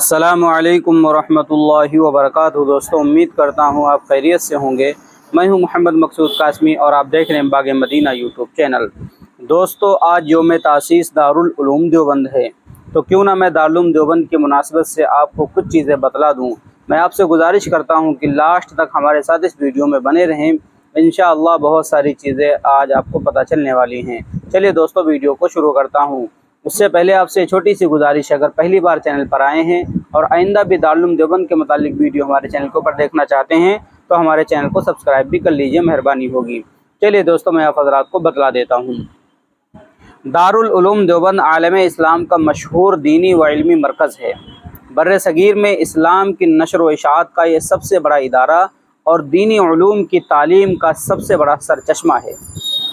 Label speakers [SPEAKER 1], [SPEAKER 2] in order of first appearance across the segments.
[SPEAKER 1] अस्सलामुअलैकुम वरहमतुल्लाहि वबरकातुहू। दोस्तों, उम्मीद करता हूँ आप खैरियत से होंगे। मैं हूँ मोहम्मद मकसूद कासमी और आप देख रहे हैं बाग मदीना यूट्यूब चैनल। दोस्तों, आज यौम तासीस दारुल उलूम देवबंद है, तो क्यों ना मैं दारुल उलूम देवबंद की मुनासबत से आपको कुछ चीज़ें बतला दूँ। मैं आपसे गुजारिश करता हूँ कि लास्ट तक हमारे साथ इस वीडियो में बने रहें। इंशाअल्लाह बहुत सारी चीज़ें आज आपको पता चलने वाली हैं। चलिए दोस्तों, वीडियो को शुरू करता हूँ। उससे पहले आपसे छोटी सी गुजारिश है, अगर पहली बार चैनल पर आए हैं और आइंदा भी दारुल उलूम देवबंद के मुतालिक वीडियो हमारे चैनल के ऊपर देखना चाहते हैं तो हमारे चैनल को सब्सक्राइब भी कर लीजिए, मेहरबानी होगी। चलिए दोस्तों, मैं आप हज़रात को बतला देता हूँ। दारुल उलूम देवबंद आलम इस्लाम का मशहूर दीनी व इल्मी मरकज़ है। बर्र सगीर में इस्लाम की नशर व इशाअत का ये सबसे बड़ा इदारा और दीनी उलूम की तालीम का सबसे बड़ा सरचश्मा है।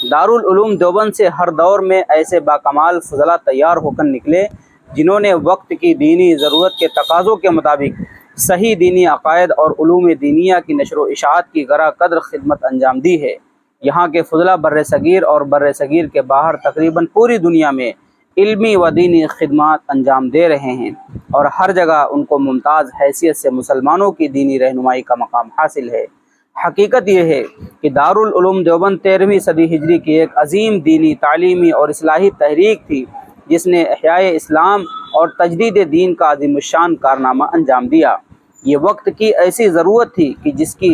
[SPEAKER 1] दारुल उलूम देवबंद से हर दौर में ऐसे बाकमाल फज़ला तैयार होकर निकले जिन्होंने वक्त की दीनी ज़रूरत के तकाज़ों के मुताबिक सही दीनी अक़ायद और उलूम दीनिया की नशर व इशाअत की गरा कदर खिदमत अंजाम दी है। यहाँ के फज़ला बर्र सगीर और बर्र सगीर के बाहर तकरीबन पूरी दुनिया में इल्मी व दीनी खिदमत अंजाम दे रहे हैं और हर जगह उनको मुमताज़ हैसियत से मुसलमानों की दीनी रहनुमाई का मकाम हासिल है। हकीकत यह है कि दारुल उलूम देवबंद 13वीं सदी हिजरी की एक अजीम दीनी, तालीमी और इस्लाही तहरीक थी जिसने इहयाए इस्लाम और तजदीद दीन का अज़ीमुश्शान कारनामा अंजाम दिया। ये वक्त की ऐसी ज़रूरत थी कि जिसकी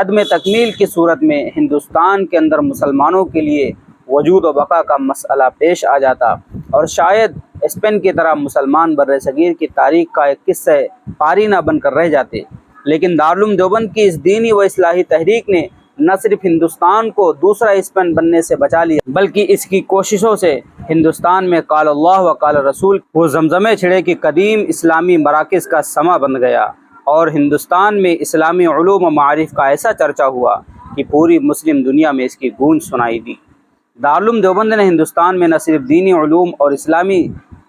[SPEAKER 1] अदम तकमील की सूरत में हिंदुस्तान के अंदर मुसलमानों के लिए वजूद व बका का मसला पेश आ जाता और शायद स्पेन की तरह मुसलमान बर्र सगीर की तारीख़ का एक किस्सा पारी ना बनकर रह जाते। लेकिन दारुल उलूम देवबंद की इस दीनी व इस्लाही तहरीक ने न सिर्फ हिंदुस्तान को दूसरा स्पेन बनने से बचा लिया, बल्कि इसकी कोशिशों से हिंदुस्तान में काल अल्लाह व काल रसूल वो जमजमे छिड़े की कदीम इस्लामी मराकिज़ का समा बन गया और हिंदुस्तान में इस्लामी उलूम व मारिफ का ऐसा चर्चा हुआ कि पूरी मुस्लिम दुनिया में इसकी गूंज सुनाई दी। दारुल उलूम देवबंद ने हिंदुस्तान में न सिर्फ दीनी उलूम और इस्लामी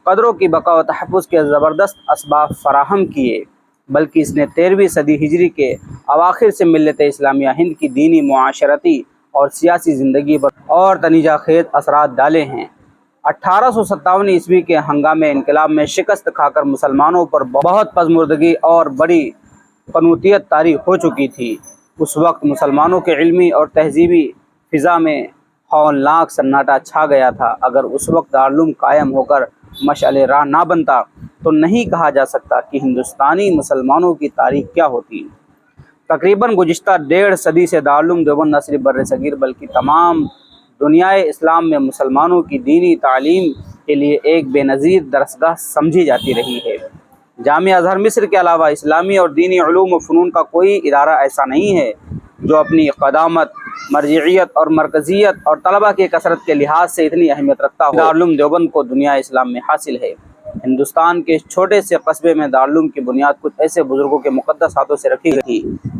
[SPEAKER 1] कदरों की बका व तहफ़्फ़ुज़ के ज़बरदस्त असबाब फराहम किए, बल्कि इसने 13वीं सदी हिजरी के अवाखिर से मिल्लत इस्लामिया हिंद की दीनी, मुआशरती और सियासी ज़िंदगी पर और तनीजा खेज़ असरात डाले हैं। 1857 ईस्वी के हंगामे इनकलाब में शिकस्त खाकर मुसलमानों पर बहुत पज़मुर्दगी और बड़ी क़नूतियत तारी हो चुकी थी। उस वक्त मुसलमानों के इल्मी और तहज़ीबी फ़िज़ा में हौलनाक सन्नाटा छा गया था। अगर उस वक्त दारुल उलूम कायम होकर मशअल राह ना बनता तो नहीं कहा जा सकता कि हिंदुस्तानी मुसलमानों की तारीख़ क्या होती। तकरीबन गुज़िश्ता 1.5 सदी से दारुल उलूम देवबंद न सिर्फ बर्र सगीर बल्कि तमाम दुनियाए इस्लाम में मुसलमानों की दीनी तालीम के लिए एक बेनज़ीर दरसगाह समझी जाती रही है। जामिया अज़हर मिस्र के अलावा इस्लामी और दीनी उलूम व फ़नून का कोई इदारा ऐसा नहीं है जो अपनी क़दामत, मरजियत और मरकज़ियत और तलबा की कसरत के लिहाज से इतनी अहमियत रखता हो। दारुल उलूम देवबंद को दुनिया इस्लाम में हासिल है। हिंदुस्तान के इस छोटे से कस्बे में दारुल उलूम की बुनियाद कुछ ऐसे बुज़ुर्गों के मुक़द्दस हाथों से रखी गई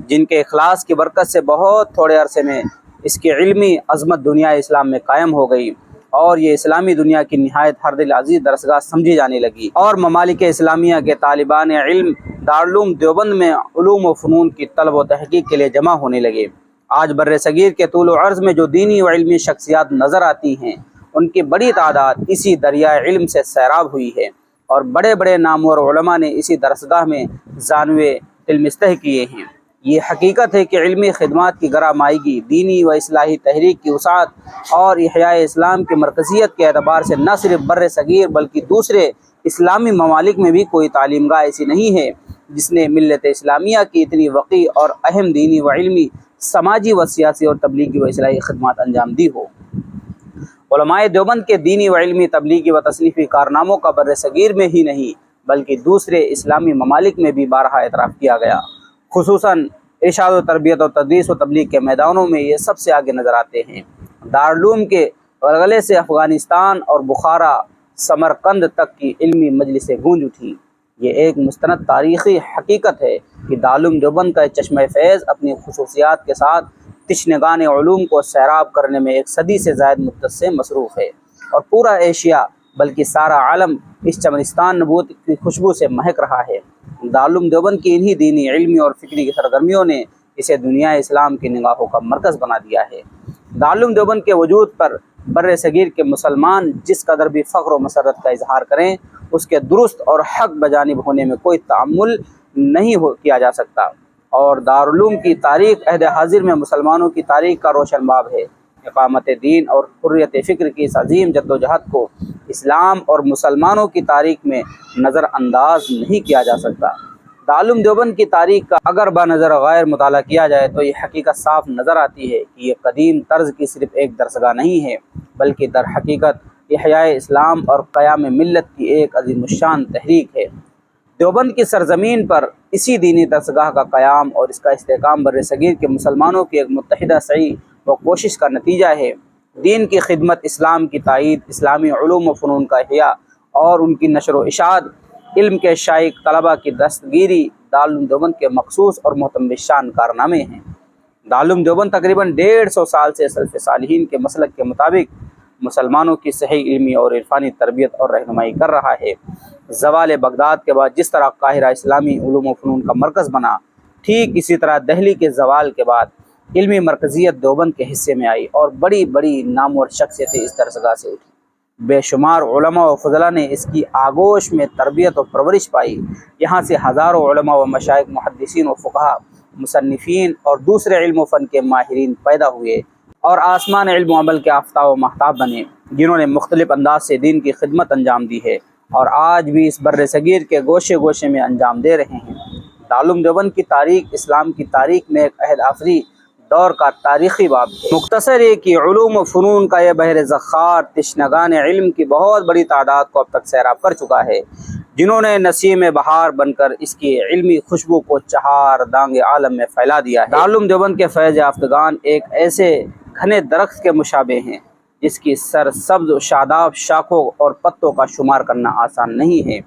[SPEAKER 1] जिनके इखलास की बरकत से बहुत थोड़े अरसे में इसकी इल्मी अज़मत दुनिया इस्लाम में कायम हो गई और ये इस्लामी दुनिया की निहायत हरदिल अज़ीज़ दरसगाह समझी जाने लगी और ममालिक इस्लामिया के तालिबान इल्म दारुल उलूम देवबंद में उलूम व फ़नून की तलब व तहक़ीक़ के लिए जमा होने लगे। आज बर्र सगीर के तूल व अर्ज़ में जो दीनी व इल्मी शख्सियात नज़र आती हैं उनकी बड़ी तादाद इसी दरिया इल्म से सैराब हुई है और बड़े बड़े नामवर उलमा ने इसी दरसगाह में जानवे इल्मिस्तह किए हैं। ये हकीकत है कि इल्मी खिदमत की गरामाईगी, दीनी व इस्लाही तहरीक की वसाअत और इहयाए इस्लाम की मरकज़ियत के एतबार से न सिर्फ बर्र सगीर बल्कि दूसरे इस्लामी ममालिक में भी कोई तालीमगाह ऐसी नहीं है जिसने मिल्लत इस्लामिया की इतनी वक़ी और अहम दीनी व इल्मी, समाजी व सियासी और तबलीगी व इस्लाही खिदमत अंजाम दी हो। उलमाए देवबंद के दीनी व इल्मी, तबलीगी व तसनीफ़ी कारनामों का बर्र सगीर में ही नहीं बल्कि दूसरे इस्लामी ममालिक में भी बारहा एतराफ़ किया गया। खुसूसन इरशाद व तरबियत और तदरीस व तबलीग के मैदानों में ये सबसे आगे नज़र आते हैं। दारुल उलूम के वलगले से अफ़गानिस्तान और बुखारा, समरकंद तक की इल्मी मजलिसें गूंज उठी। ये एक मुस्तनद तारीख़ी हकीकत है कि दारुल उलूम देवबंद का चश्मे फैज़ अपनी खुसूसियात के साथ तिश्नगान उलूम को सैराब करने में 1 सदी से ज़ायद मुद्दत से मसरूफ़ है और पूरा एशिया बल्कि सारा आलम इस चमनिस्तान नबूवत की खुशबू से महक रहा है। दारुल उलूम देवबंद की इन्हीं दीनी, इल्मी और फ़िक्री की सरगर्मियों ने इसे दुनिया इस्लाम की निगाहों का मरकज़ बना दिया है। दारुल उलूम देवबंद के वजूद पर बर्र सगीर के मुसलमान जिस कदर भी फ़ख्र व मसरत का इजहार करें اس کے درست اور حق بجانب ہونے میں کوئی تعامل نہیں کیا جا سکتا، اور دارالعلوم کی تاریخ عہد حاضر میں مسلمانوں کی تاریخ کا روشن باب ہے۔ اقامت دین اور حریت فکر کی اس عظیم جدوجہد کو اسلام اور مسلمانوں کی تاریخ میں نظر انداز نہیں کیا جا سکتا۔ دارالعلوم دیوبند کی تاریخ کا اگر بنظر غیر مطالعہ کیا جائے تو یہ حقیقت صاف نظر آتی ہے کہ یہ قدیم طرز کی صرف ایک درسگاہ نہیں ہے، بلکہ در حقیقت احیاء اسلام اور قیام ملت کی ایک عظیم الشان تحریک ہے۔ دیوبند کی سرزمین پر اسی دینی درسگاہ کا قیام اور اس کا استحکام بر صغیر کے مسلمانوں کی ایک متحدہ سعی و کوشش کا نتیجہ ہے۔ دین کی خدمت، اسلام کی تائید، اسلامی علوم و فنون کا احیاء اور ان کی نشر و اشاعت، علم کے شائق طلباء کی دستگیری دارالعلوم دیوبند کے مخصوص اور محترم شان کارنامے ہیں۔ دارالعلوم دیوبند تقریباً 150 سال سے سلف صالحین کے مسلک کے مطابق مسلمانوں کی صحیح علمی اور عرفانی تربیت اور رہنمائی کر رہا ہے۔ زوال بغداد کے بعد جس طرح قاہرہ اسلامی علوم و فنون کا مرکز بنا، ٹھیک اسی طرح دہلی کے زوال کے بعد علمی مرکزیت دیوبند کے حصے میں آئی اور بڑی بڑی نامور شخصیتیں اس درسگاہ سے اٹھی۔ بے شمار علماء و فضلاء نے اس کی آغوش میں تربیت و پرورش پائی۔ یہاں سے ہزاروں علماء و مشائخ، محدثین و فقہا، مصنفین اور دوسرے علم و فن کے ماہرین پیدا ہوئے اور آسمان علم و عمل کے آفتاب و مہتاب بنے، جنہوں نے مختلف انداز سے دین کی خدمت انجام دی ہے اور آج بھی اس بر صغیر کے گوشے گوشے میں انجام دے رہے ہیں۔ دارالعلوم دیوبند کی تاریخ اسلام کی تاریخ میں ایک عہد آفری دور کا تاریخی باب ہے۔ مختصر ہے کہ علوم و فنون کا یہ بحر زخار تشنگان علم کی بہت بڑی تعداد کو اب تک سیراب کر چکا ہے، جنہوں نے نسیم بہار بن کر اس کی علمی خوشبو کو چہار دانگ عالم میں پھیلا دیا ہے۔ دارالعلوم دیوبند کے فیض یافتگان ایک ایسے گھنے درخت کے مشابہ ہیں جس کی سر سبز و شاداب شاخوں اور پتوں کا شمار کرنا آسان نہیں ہے۔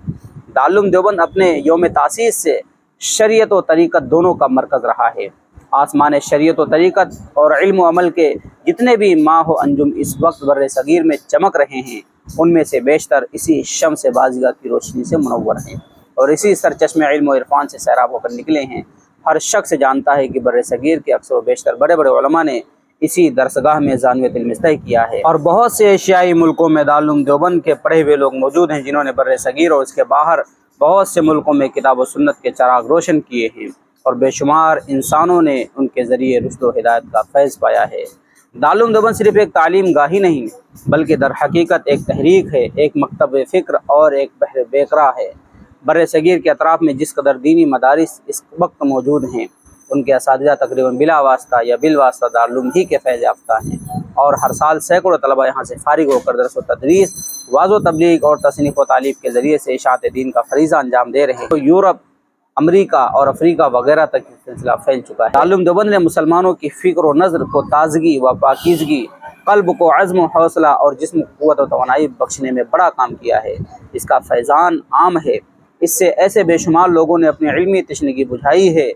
[SPEAKER 1] دارالعلوم دیوبند اپنے یوم تاسیس سے شریعت و طریقت دونوں کا مرکز رہا ہے۔ آسمان شریعت و طریقت اور علم و عمل کے جتنے بھی ماہ و انجم اس وقت بر صغیر میں چمک رہے ہیں، ان میں سے بیشتر اسی شمس بازیگہ کی روشنی سے منور ہیں اور اسی سرچشمے علم و عرفان سے سیراب ہو کر نکلے ہیں۔ ہر شخص جانتا ہے کہ بر صغیر کے اکثر و بیشتر بڑے بڑے علماء نے اسی درسگاہ میں ذانویت علم کیا ہے، اور بہت سے ایشیائی ملکوں میں دارالعلوم دیوبند کے پڑھے ہوئے لوگ موجود ہیں جنہوں نے بر صغیر اور اس کے باہر بہت سے ملکوں میں کتاب و سنت کے چراغ روشن کیے ہیں اور بے شمار انسانوں نے ان کے ذریعے رشد و ہدایت کا فیض پایا ہے۔ دارالعلوم دیوبند صرف ایک تعلیم گاہ ہی نہیں بلکہ در حقیقت ایک تحریک ہے، ایک مکتب فکر اور ایک بحر بیکرا ہے۔ بر صغیر کے اطراف میں جس قدر دینی مدارس اس وقت موجود ہیں، ان کے اساتذہ تقریباً بلا واسطہ یا بالواسطہ دارالعلوم ہی کے فیض یافتہ ہیں، اور ہر سال سینکڑوں طلباء یہاں سے فارغ ہو کر درس و تدریس، وعظ و تبلیغ اور تصنیف و تعلیف کے ذریعے سے اشاعت دین کا فریضہ انجام دے رہے ہیں۔ یورپ، امریکہ اور افریقہ وغیرہ تک یہ سلسلہ پھیل چکا ہے۔ دارالعلوم دیوبند نے مسلمانوں کی فکر و نظر کو تازگی و پاکیزگی، قلب کو عزم و حوصلہ اور جسم کو قوت و توانائی بخشنے میں بڑا کام کیا ہے۔ اس کا فیضان عام ہے، اس سے ایسے بے شمار لوگوں نے اپنی علمی تشنگی بجھائی ہے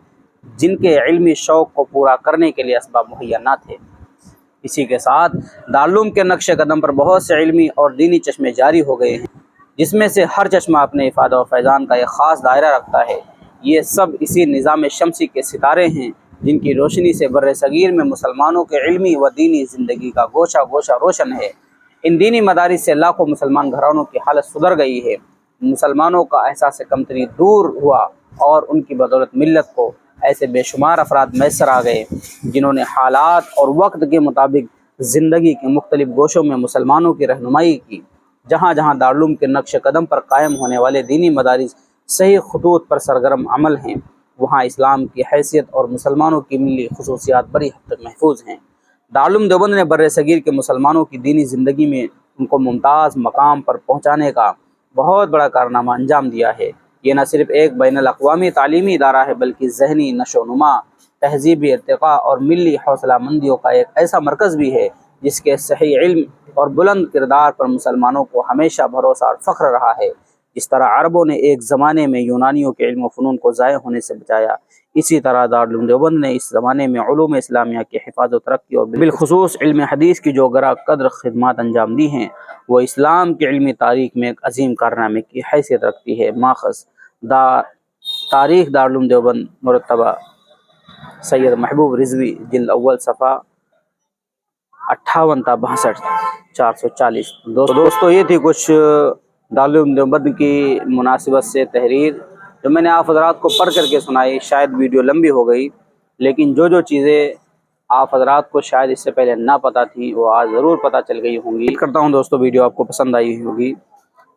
[SPEAKER 1] جن کے علمی شوق کو پورا کرنے کے لیے اسباب مہیا نہ تھے۔ اسی کے ساتھ دارالعلوم کے نقش قدم پر بہت سے علمی اور دینی چشمے جاری ہو گئے ہیں، جس میں سے ہر چشمہ اپنے افادہ و فیضان کا ایک خاص دائرہ رکھتا ہے۔ یہ سب اسی نظام شمسی کے ستارے ہیں جن کی روشنی سے بر صغیر میں مسلمانوں کے علمی و دینی زندگی کا گوشہ گوشہ روشن ہے۔ ان دینی مدارس سے لاکھوں مسلمان گھرانوں کی حالت سدھر گئی ہے، مسلمانوں کا احساس کمتری دور ہوا اور ان کی بدولت ملت کو ایسے بے شمار افراد میسر آ گئے جنہوں نے حالات اور وقت کے مطابق زندگی کے مختلف گوشوں میں مسلمانوں کی رہنمائی کی۔ جہاں جہاں دارالعلوم کے نقش قدم پر قائم ہونے والے دینی مدارس صحیح خطوط پر سرگرم عمل ہیں، وہاں اسلام کی حیثیت اور مسلمانوں کی ملی خصوصیات بڑی حد تک محفوظ ہیں۔ دارالعلوم دیوبند نے بر صغیر کے مسلمانوں کی دینی زندگی میں ان کو ممتاز مقام پر پہنچانے کا بہت بڑا کارنامہ انجام دیا ہے۔ یہ نہ صرف ایک بین الاقوامی تعلیمی ادارہ ہے بلکہ ذہنی نشو و نما، تہذیبی ارتقاء اور ملی حوصلہ مندیوں کا ایک ایسا مرکز بھی ہے جس کے صحیح علم اور بلند کردار پر مسلمانوں کو ہمیشہ بھروسہ اور فخر رہا ہے۔ جس طرح عربوں نے ایک زمانے میں یونانیوں کے علم و فنون کو ضائع ہونے سے بچایا، اسی طرح دارالعلوم دیوبند نے اس زمانے میں علوم اسلامیہ کی حفاظت و ترقی اور بالخصوص علم حدیث کی جو گراں قدر خدمات انجام دی ہیں، وہ اسلام کی علمی تاریخ میں ایک عظیم کارنامے کی حیثیت رکھتی ہے۔ ماخذ تاریخ دارالعلوم دیوبند، مرتبہ سید محبوب رضوی، جلد اول، صفحہ 58 تا 62 440۔ دوستو یہ تھی کچھ दारुल देवबंद की मुनासिबत से तहरीर जो मैंने आप हज़रात को पढ़ करके सुनाई। शायद वीडियो लंबी हो गई, लेकिन जो चीज़ें आप हज़रात को शायद इससे पहले ना पता थी वो आज ज़रूर पता चल गई होंगी। उम्मीद करता हूँ दोस्तों वीडियो आपको पसंद आई होगी।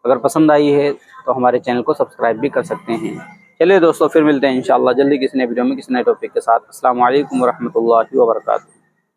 [SPEAKER 1] अगर पसंद आई है तो हमारे चैनल को सब्सक्राइब भी कर सकते हैं। चलिए दोस्तों, फिर मिलते हैं इंशाअल्लाह जल्दी किसी नए वीडियो में किसी नए टॉपिक के साथ। अस्सलाम वालेकुम व रहमतुल्लाहि व बरकातुहू।